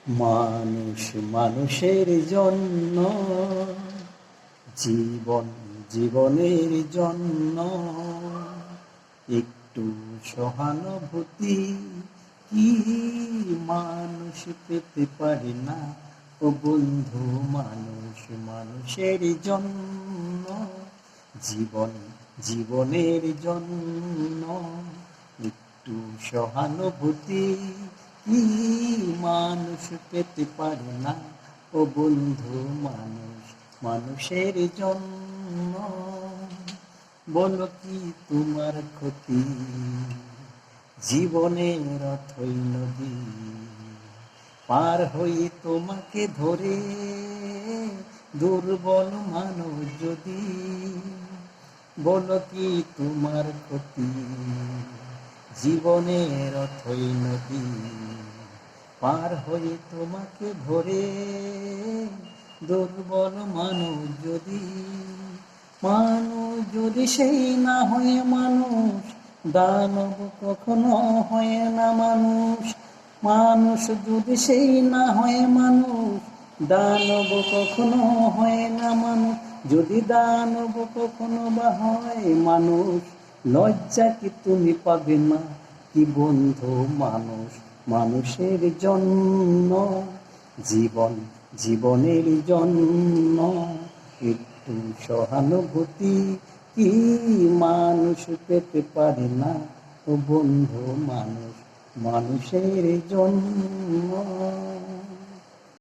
মানুষ মানুষের জন্য, জীবন জীবনের জন্য, একটু সহানুভূতি কি মানুষ পেতে পারে না? ও বন্ধু, মানুষ মানুষের জন্য, জীবন জীবনের জন্য, একটু সহানুভূতি কি মানুষ পেতে পারে না? ও বন্ধু, মানুষ মানুষের জন্য। বলো কি তোমার ক্ষতি? জীবনের অথই নদী পার হয়ে তোমাকে ধরে দুর্বল মানুষ যদি। বলো কি তোমার ক্ষতি? জীবনের অথই নদী পার হয়ে তোমাকে ধরে দুর্বল মানুষ যদি। মানুষ যদি সেই না হয়ে মানুষ, দানব কখনো হয় না মানুষ। মানুষ যদি সেই না হয় মানুষ, দানব কখনো হয় না মানুষ। যদি দানব কখনো বা হয় মানুষ, লজ্জা কি তুমি পাবে না? কি বন্ধু, মানুষ মানুষের জন্য, জীবন জীবনের জন্য, একটু সহানুভূতি কি মানুষ পেতে পারে না? ও বন্ধু, মানুষ মানুষের জন্য।